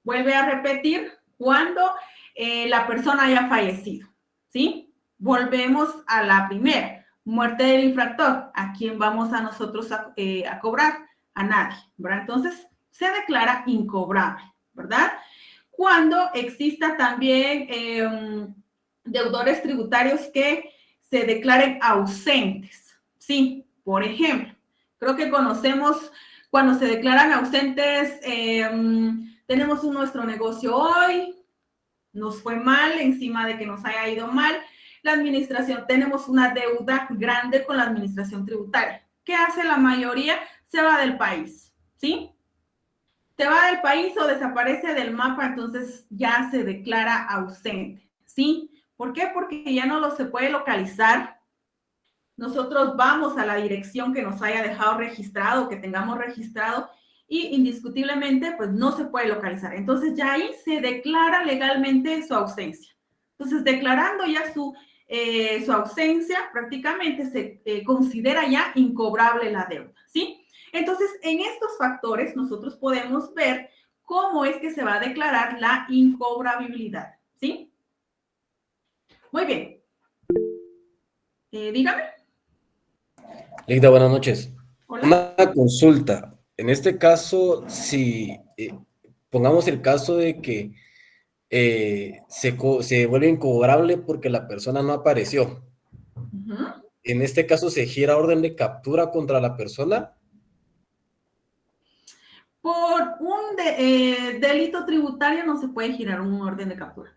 vuelve a repetir, cuando la persona haya fallecido, ¿sí? Volvemos a la primera, muerte del infractor. ¿A quién vamos a nosotros a cobrar? A nadie, ¿verdad? Entonces, se declara incobrable, ¿verdad? Cuando exista también deudores tributarios que se declaren ausentes, ¿sí? Por ejemplo, creo que conocemos cuando se declaran ausentes, tenemos nuestro negocio hoy, nos fue mal, encima de que nos haya ido mal, la administración, tenemos una deuda grande con la administración tributaria. ¿Qué hace la mayoría? Se va del país, ¿sí? Se va del país o desaparece del mapa, entonces ya se declara ausente, ¿sí? ¿Por qué? Porque ya no se puede localizar. Nosotros vamos a la dirección que nos haya dejado registrado, que tengamos registrado, y indiscutiblemente, pues no se puede localizar. Entonces ya ahí se declara legalmente su ausencia. Entonces, declarando ya su ausencia, prácticamente se considera ya incobrable la deuda, ¿sí? Entonces, en estos factores nosotros podemos ver cómo es que se va a declarar la incobrabilidad, ¿sí? Muy bien. Dígame. Ligda, buenas noches. Hola. Una consulta. En este caso, si pongamos el caso de que se vuelve incobrable porque la persona no apareció. En este caso, ¿se gira orden de captura contra la persona? Por un delito tributario no se puede girar un orden de captura.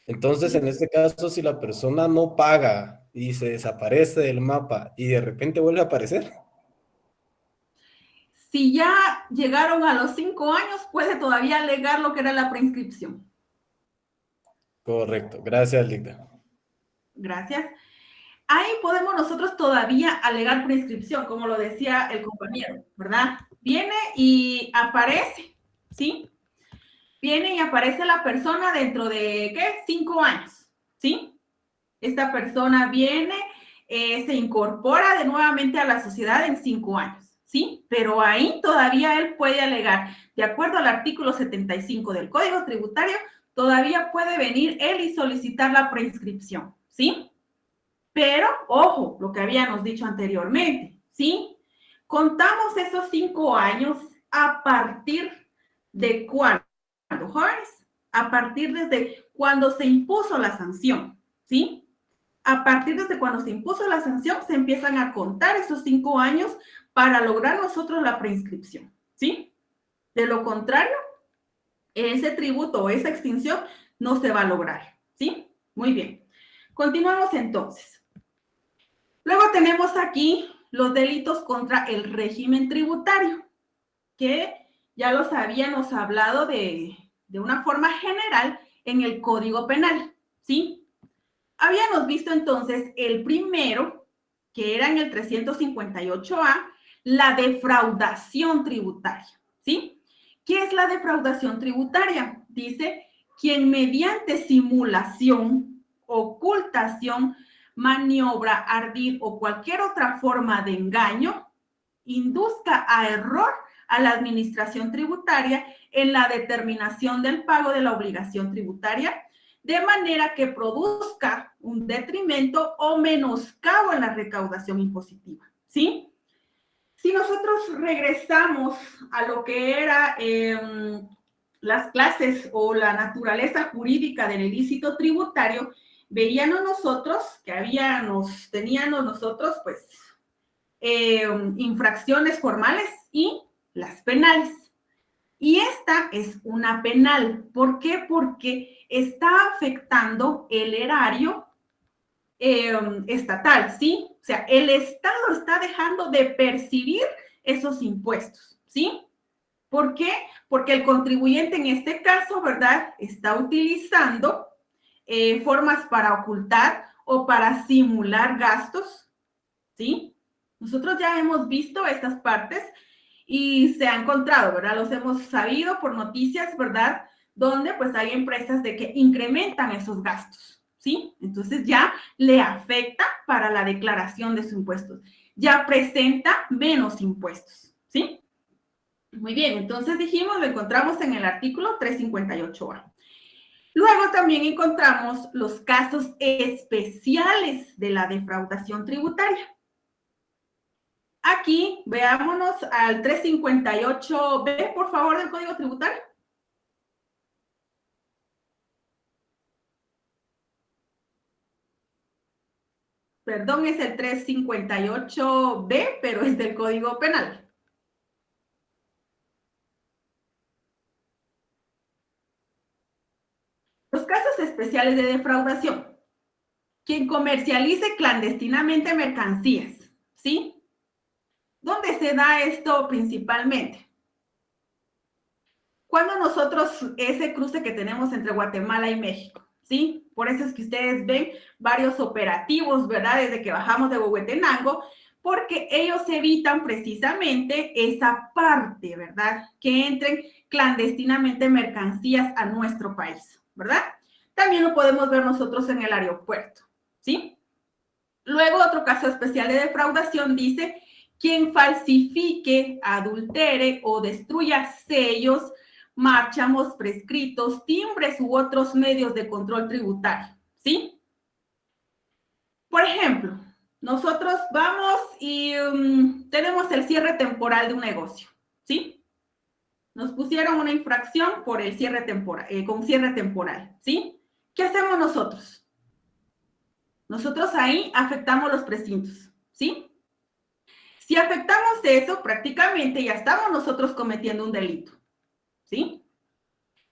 Entonces, en este caso, si la persona no paga y se desaparece del mapa y de repente vuelve a aparecer. Si ya llegaron a los 5 años, puede todavía alegar lo que era la prescripción. Correcto. Gracias, Ligda. Gracias. Ahí podemos nosotros todavía alegar prescripción, como lo decía el compañero, ¿verdad? Viene y aparece, ¿sí? Viene y aparece la persona dentro de, ¿qué? 5 años, ¿sí? Esta persona viene, se incorpora de nuevamente a la sociedad en 5 años, ¿sí? Pero ahí todavía él puede alegar, de acuerdo al artículo 75 del Código Tributario, todavía puede venir él y solicitar la prescripción, ¿sí? Pero, ojo, lo que habíamos dicho anteriormente, ¿sí? Contamos esos 5 años a partir de cuándo, jóvenes, a partir desde cuando se impuso la sanción, ¿sí? A partir desde cuando se impuso la sanción, se empiezan a contar esos 5 años para lograr nosotros la prescripción, ¿sí? De lo contrario, ese tributo o esa extinción no se va a lograr, ¿sí? Muy bien. Continuamos entonces. Luego tenemos aquí los delitos contra el régimen tributario, que ya los habíamos hablado de una forma general en el Código Penal, ¿sí? Habíamos visto entonces el primero, que era en el 358A, la defraudación tributaria, ¿sí? ¿Qué es la defraudación tributaria? Dice, quien mediante simulación, ocultación, maniobra, ardid o cualquier otra forma de engaño, induzca a error a la administración tributaria en la determinación del pago de la obligación tributaria, de manera que produzca un detrimento o menoscabo en la recaudación impositiva, ¿sí? Si nosotros regresamos a lo que era las clases o la naturaleza jurídica del ilícito tributario, veíamos nosotros que teníamos nosotros, pues, infracciones formales y las penales. Y esta es una penal. ¿Por qué? Porque está afectando el erario estatal, ¿sí? O sea, el Estado está dejando de percibir esos impuestos, ¿sí? ¿Por qué? Porque el contribuyente en este caso, ¿verdad?, está utilizando formas para ocultar o para simular gastos, ¿sí? Nosotros ya hemos visto estas partes y se ha encontrado, ¿verdad? Los hemos sabido por noticias, ¿verdad?, donde pues hay empresas de que incrementan esos gastos, ¿sí? Entonces ya le afecta para la declaración de sus impuestos. Ya presenta menos impuestos, ¿sí? Muy bien, entonces dijimos, lo encontramos en el artículo 358A. Luego también encontramos los casos especiales de la defraudación tributaria. Aquí, veámonos al 358B, por favor, del Código Tributario. Perdón, es el 358B, pero es del Código Penal. Los casos especiales de defraudación. Quien comercialice clandestinamente mercancías, ¿sí? ¿Dónde se da esto principalmente? Cuando nosotros, ese cruce que tenemos entre Guatemala y México, ¿sí? Por eso es que ustedes ven varios operativos, ¿verdad? Desde que bajamos de Huehuetenango, porque ellos evitan precisamente esa parte, ¿verdad? Que entren clandestinamente mercancías a nuestro país, ¿verdad? También lo podemos ver nosotros en el aeropuerto, ¿sí? Luego, otro caso especial de defraudación dice, quien falsifique, adultere o destruya sellos, márchamos, prescritos, timbres u otros medios de control tributario, ¿sí? Por ejemplo, nosotros vamos y tenemos el cierre temporal de un negocio, ¿sí? Nos pusieron una infracción por el cierre temporal, con cierre temporal, ¿sí? ¿Qué hacemos nosotros? Nosotros ahí afectamos los precintos, ¿sí? Si afectamos eso, prácticamente ya estamos nosotros cometiendo un delito, ¿sí?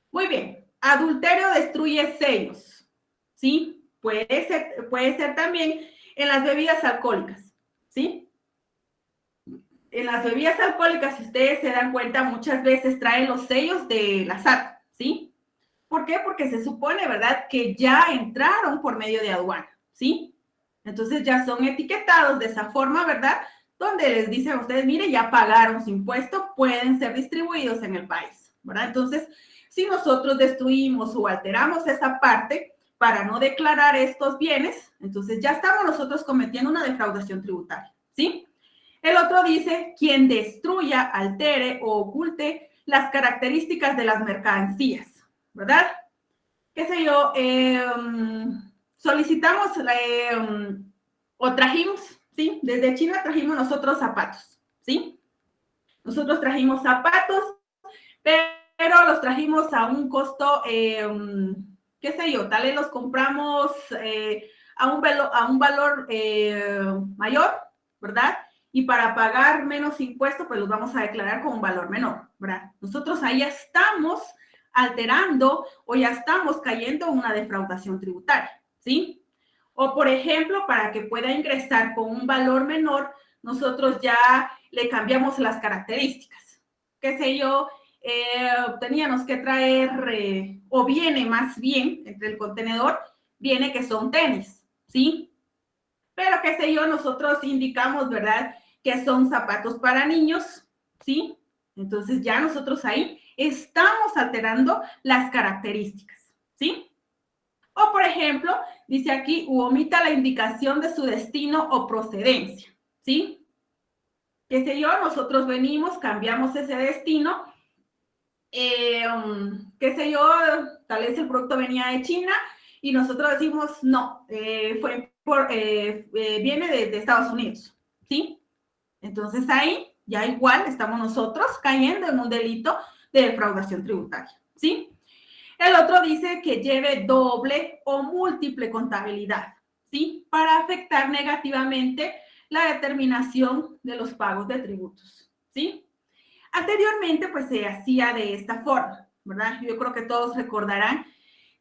Muy bien. Adulterio destruye sellos, ¿sí? Puede ser también en las bebidas alcohólicas, ¿sí? En las bebidas alcohólicas, si ustedes se dan cuenta, muchas veces traen los sellos de la SAT, ¿sí? ¿Por qué? Porque se supone, ¿verdad?, que ya entraron por medio de aduana, ¿sí? Entonces ya son etiquetados de esa forma, ¿verdad?, donde les dicen a ustedes, mire, ya pagaron su impuesto, pueden ser distribuidos en el país, ¿verdad? Entonces, si nosotros destruimos o alteramos esa parte para no declarar estos bienes, entonces ya estamos nosotros cometiendo una defraudación tributaria, ¿sí? El otro dice, quien destruya, altere o oculte las características de las mercancías, ¿verdad? ¿Qué sé yo? Solicitamos o trajimos, ¿sí? Desde China trajimos nosotros zapatos, ¿sí? Nosotros trajimos zapatos, pero los trajimos a un costo, qué sé yo, tal vez los compramos a un valor mayor, ¿verdad? Y para pagar menos impuestos, pues los vamos a declarar con un valor menor, ¿verdad? Nosotros ahí ya estamos alterando o ya estamos cayendo en una defraudación tributaria, ¿sí? O, por ejemplo, para que pueda ingresar con un valor menor, nosotros ya le cambiamos las características. Qué sé yo, teníamos que traer, o viene más bien, entre el contenedor, viene que son tenis, ¿sí? Pero qué sé yo, nosotros indicamos, ¿verdad?, que son zapatos para niños, ¿sí? Entonces ya nosotros ahí estamos alterando las características, ¿sí? O, por ejemplo, dice aquí, omita la indicación de su destino o procedencia, ¿sí? Qué sé yo, nosotros venimos, cambiamos ese destino, qué sé yo, tal vez el producto venía de China y nosotros decimos, no, viene de Estados Unidos, ¿sí? Entonces ahí ya igual estamos nosotros cayendo en un delito de defraudación tributaria, ¿sí? El otro dice que lleve doble o múltiple contabilidad, ¿sí? Para afectar negativamente la determinación de los pagos de tributos, ¿sí? Anteriormente, pues se hacía de esta forma, ¿verdad? Yo creo que todos recordarán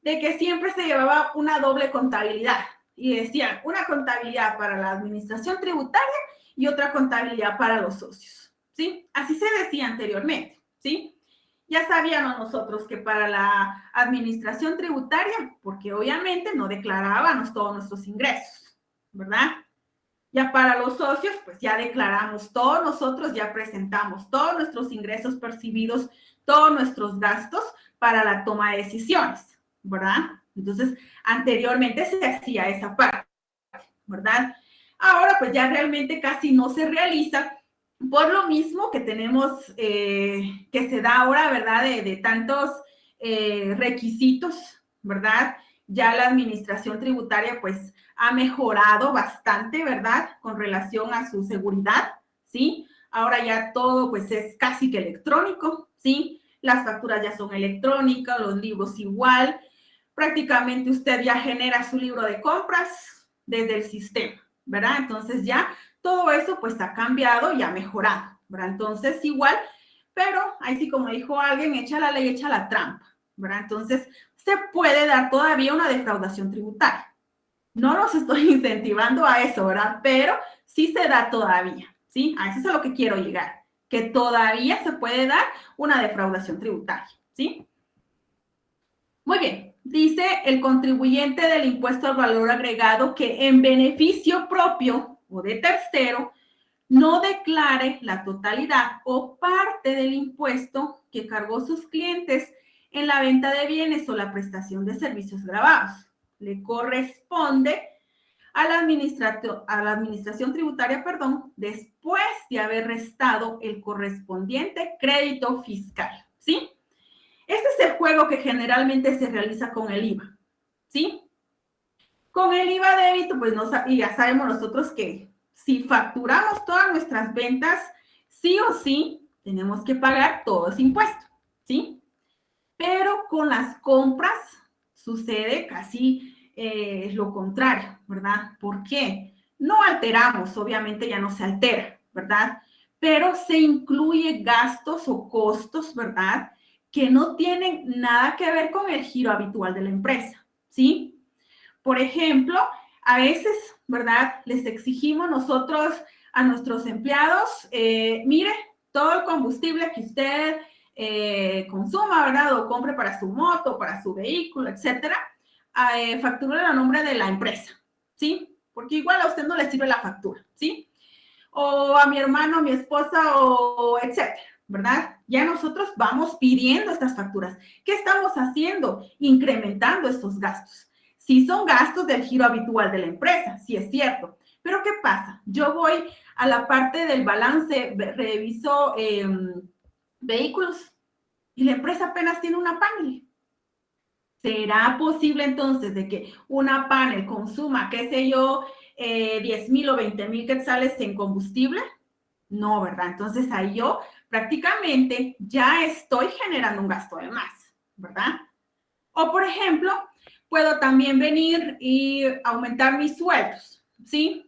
de que siempre se llevaba una doble contabilidad y decían una contabilidad para la administración tributaria y otra contabilidad para los socios, ¿sí? Así se decía anteriormente, ¿sí? Ya sabíamos nosotros que para la administración tributaria, porque obviamente no declarábamos todos nuestros ingresos, ¿verdad? Ya para los socios, pues ya declaramos todos nosotros, ya presentamos todos nuestros ingresos percibidos, todos nuestros gastos para la toma de decisiones, ¿verdad? Entonces, anteriormente se hacía esa parte, ¿verdad? Ahora, pues ya realmente casi no se realiza por lo mismo que tenemos, que se da ahora, ¿verdad? De tantos requisitos, ¿verdad? Ya la administración tributaria, pues, ha mejorado bastante, ¿verdad? Con relación a su seguridad, ¿sí? Ahora ya todo, pues, es casi que electrónico, ¿sí? Las facturas ya son electrónicas, los libros igual. Prácticamente usted ya genera su libro de compras desde el sistema, ¿verdad? Entonces ya todo eso pues ha cambiado y ha mejorado, ¿verdad? Entonces igual, pero ahí sí como dijo alguien, echa la ley, echa la trampa, ¿verdad? Entonces se puede dar todavía una defraudación tributaria. No los estoy incentivando a eso, ¿verdad? Pero sí se da todavía, ¿sí? A eso es a lo que quiero llegar, que todavía se puede dar una defraudación tributaria, ¿sí? Muy bien, dice el contribuyente del impuesto al valor agregado que en beneficio propio o de tercero no declare la totalidad o parte del impuesto que cargó sus clientes en la venta de bienes o la prestación de servicios gravados. Le corresponde a la administración tributaria, después de haber restado el correspondiente crédito fiscal, ¿sí? Este es el juego que generalmente se realiza con el IVA, ¿sí? Con el IVA débito, pues y ya sabemos nosotros que si facturamos todas nuestras ventas, sí o sí tenemos que pagar todo ese impuesto, ¿sí? Pero con las compras sucede casi lo contrario, ¿verdad? ¿Por qué? No alteramos, obviamente ya no se altera, ¿verdad? Pero se incluye gastos o costos, ¿verdad? Que no tienen nada que ver con el giro habitual de la empresa, ¿sí? Por ejemplo, a veces, ¿verdad? Les exigimos nosotros a nuestros empleados, mire, todo el combustible que usted consuma, ¿verdad? O compre para su moto, para su vehículo, etcétera, factúrelo a nombre de la empresa, ¿sí? Porque igual a usted no le sirve la factura, ¿sí? O a mi hermano, a mi esposa, o etcétera, ¿verdad? Ya nosotros vamos pidiendo estas facturas. ¿Qué estamos haciendo? Incrementando estos gastos. Sí son gastos del giro habitual de la empresa, sí es cierto. Pero ¿qué pasa? Yo voy a la parte del balance, reviso vehículos y la empresa apenas tiene una panel. ¿Será posible entonces de que una panel consuma, qué sé yo, 10,000 o 20,000 quetzales en combustible? No, ¿verdad? Entonces ahí yo prácticamente ya estoy generando un gasto de más, ¿verdad? O por ejemplo, puedo también venir y aumentar mis sueldos, ¿sí?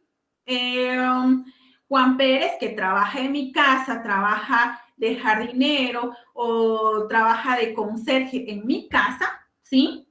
Juan Pérez, que trabaja en mi casa, trabaja de jardinero o trabaja de conserje en mi casa, ¿sí?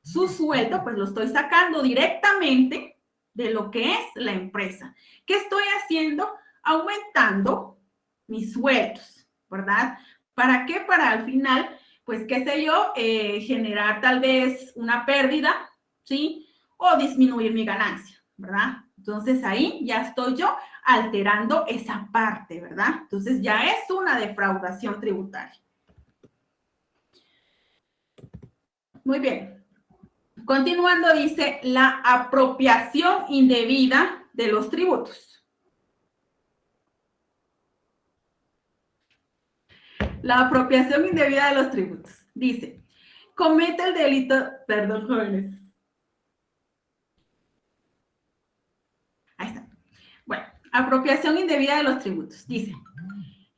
Su sueldo, pues lo estoy sacando directamente de lo que es la empresa. ¿Qué estoy haciendo? Aumentando mis sueldos, ¿verdad? ¿Para qué? Para al final, pues, qué sé yo, generar tal vez una pérdida, ¿sí? O disminuir mi ganancia, ¿verdad? Entonces ahí ya estoy yo alterando esa parte, ¿verdad? Entonces ya es una defraudación tributaria. Muy bien. Continuando, dice la apropiación indebida de los tributos. La apropiación indebida de los tributos. Dice, comete el delito, perdón, jóvenes. Ahí está. Bueno, apropiación indebida de los tributos. Dice,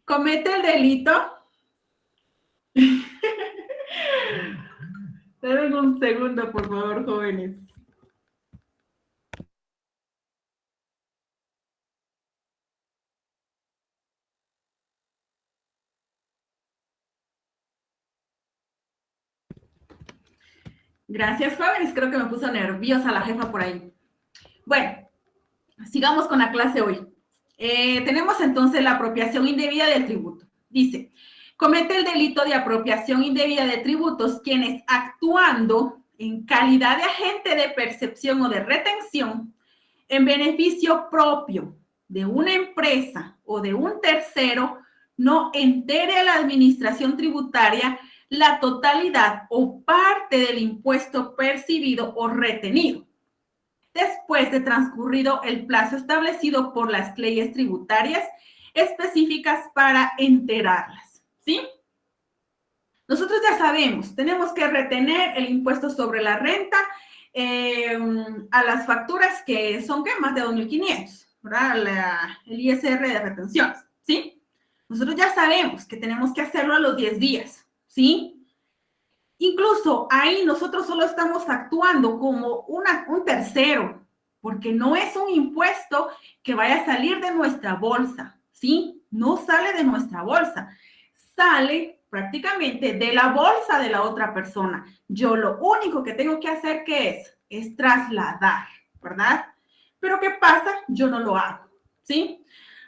comete el delito. Denme un segundo, por favor, jóvenes. Gracias, jóvenes. Creo que me puso nerviosa la jefa por ahí. Bueno, sigamos con la clase hoy. Tenemos entonces la apropiación indebida del tributo. Dice, comete el delito de apropiación indebida de tributos quienes actuando en calidad de agente de percepción o de retención en beneficio propio de una empresa o de un tercero no entere a la administración tributaria la totalidad o parte del impuesto percibido o retenido, después de transcurrido el plazo establecido por las leyes tributarias específicas para enterarlas, ¿sí? Nosotros ya sabemos, tenemos que retener el impuesto sobre la renta a las facturas que son, ¿qué? Más de 2.500, ¿verdad? El ISR de retenciones, ¿sí? Nosotros ya sabemos que tenemos que hacerlo a los 10 días, ¿sí? Incluso ahí nosotros solo estamos actuando como un tercero, porque no es un impuesto que vaya a salir de nuestra bolsa, ¿sí? No sale de nuestra bolsa, sale prácticamente de la bolsa de la otra persona. Yo lo único que tengo que hacer, ¿qué es trasladar, ¿verdad? Pero ¿qué pasa? Yo no lo hago, ¿sí?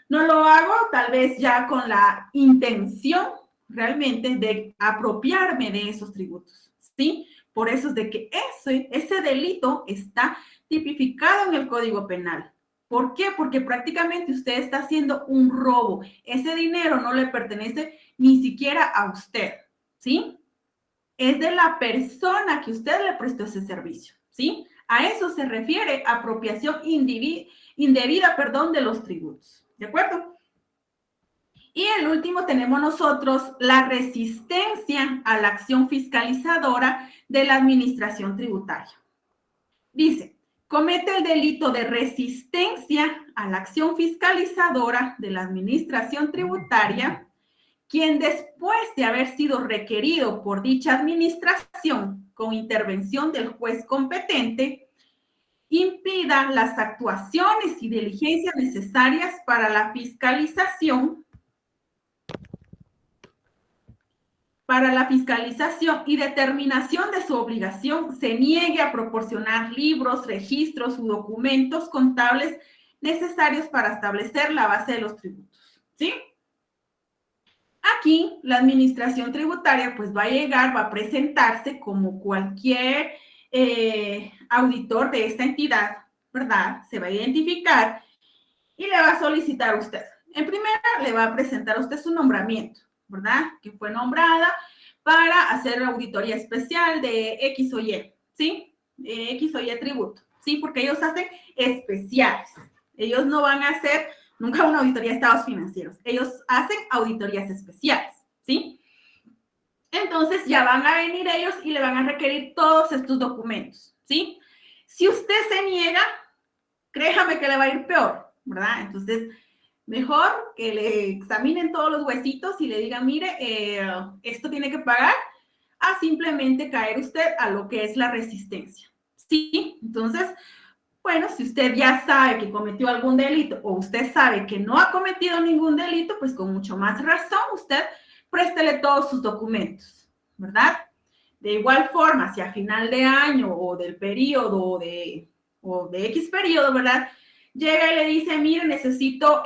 No lo hago tal vez ya con la intención realmente de apropiarme de esos tributos, ¿sí? Por eso es de que ese delito está tipificado en el Código Penal. ¿Por qué? Porque prácticamente usted está haciendo un robo. Ese dinero no le pertenece ni siquiera a usted, ¿sí? Es de la persona que usted le prestó ese servicio, ¿sí? A eso se refiere apropiación indebida, de los tributos, ¿de acuerdo? Y el último tenemos nosotros la resistencia a la acción fiscalizadora de la administración tributaria. Dice, comete el delito de resistencia a la acción fiscalizadora de la administración tributaria quien después de haber sido requerido por dicha administración con intervención del juez competente, impida las actuaciones y diligencias necesarias para la fiscalización y determinación de su obligación, se niegue a proporcionar libros, registros u documentos contables necesarios para establecer la base de los tributos, ¿sí? Aquí la administración tributaria pues va a llegar, va a presentarse como cualquier auditor de esta entidad, ¿verdad? Se va a identificar y le va a solicitar a usted. En primera, le va a presentar a usted su nombramiento, ¿verdad? Que fue nombrada para hacer auditoría especial de X o Y, ¿sí? X o Y tributo, ¿sí? Porque ellos hacen especiales. Ellos no van a hacer nunca una auditoría de estados financieros. Ellos hacen auditorías especiales, ¿sí? Entonces ya van a venir ellos y le van a requerir todos estos documentos, ¿sí? Si usted se niega, créame que le va a ir peor, ¿verdad? Entonces, mejor que le examinen todos los huesitos y le digan, mire, esto tiene que pagar, a simplemente caer usted a lo que es la resistencia, ¿sí? Entonces, bueno, si usted ya sabe que cometió algún delito o usted sabe que no ha cometido ningún delito, pues con mucho más razón usted préstele todos sus documentos, ¿verdad? De igual forma, si a final de año o del periodo o de X periodo, ¿verdad? Llega y le dice, mire, necesito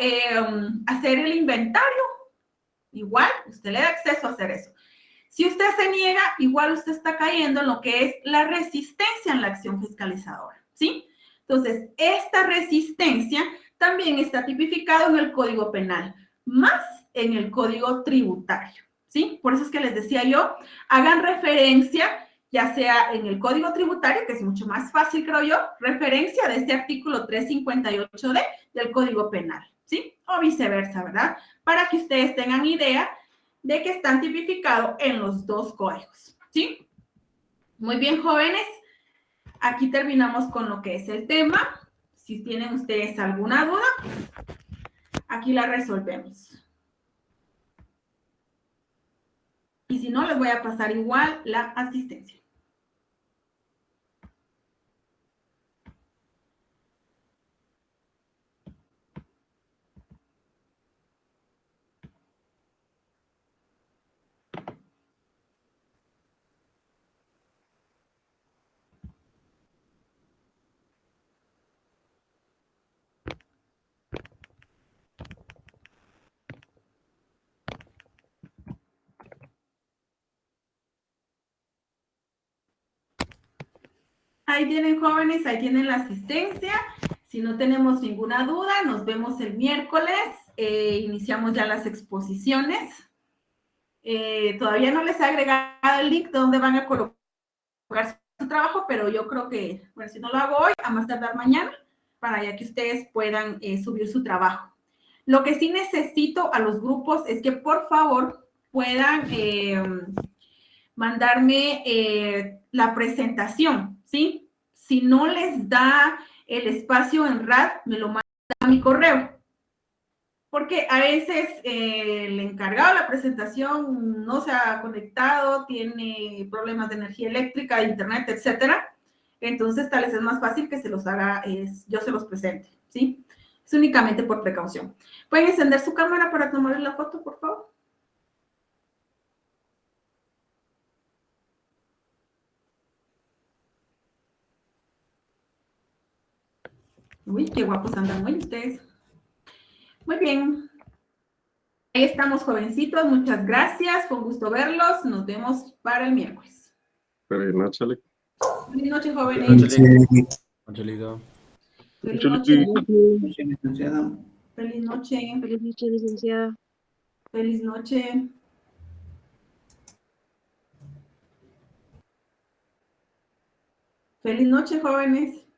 hacer el inventario. Igual, usted le da acceso a hacer eso. Si usted se niega, igual usted está cayendo en lo que es la resistencia en la acción fiscalizadora, ¿sí? Entonces, esta resistencia también está tipificado en el Código Penal, más en el Código Tributario, ¿sí? Por eso es que les decía yo, hagan referencia, ya sea en el Código Tributario, que es mucho más fácil, creo yo, referencia de este artículo 358D del Código Penal, ¿sí? O viceversa, ¿verdad? Para que ustedes tengan idea de que están tipificados en los dos códigos, ¿sí? Muy bien, jóvenes. Aquí terminamos con lo que es el tema. Si tienen ustedes alguna duda, aquí la resolvemos. Y si no, les voy a pasar igual la asistencia. Ahí tienen, jóvenes, ahí tienen la asistencia. Si no tenemos ninguna duda, nos vemos el miércoles. Iniciamos ya las exposiciones. Todavía no les he agregado el link donde van a colocar su trabajo, pero yo creo que, bueno, si no lo hago hoy, a más tardar mañana, para ya que ustedes puedan subir su trabajo. Lo que sí necesito a los grupos es que por favor puedan mandarme la presentación, ¿sí? Si no les da el espacio en RAD, me lo mandan a mi correo. Porque a veces el encargado de la presentación no se ha conectado, tiene problemas de energía eléctrica, de internet, etcétera. Entonces, tal vez es más fácil que se los haga, yo se los presente, ¿sí? Es únicamente por precaución. ¿Pueden encender su cámara para tomar la foto, por favor? Uy, qué guapos andan hoy ustedes. Muy bien. Ahí estamos, jovencitos. Muchas gracias. Fue un gusto verlos. Nos vemos para el miércoles. Feliz noche, Lick. Feliz noche, jóvenes. Angelito. Feliz noche. licenciada. Feliz noche. Feliz noche, licenciada. Feliz noche. Feliz noche, jóvenes.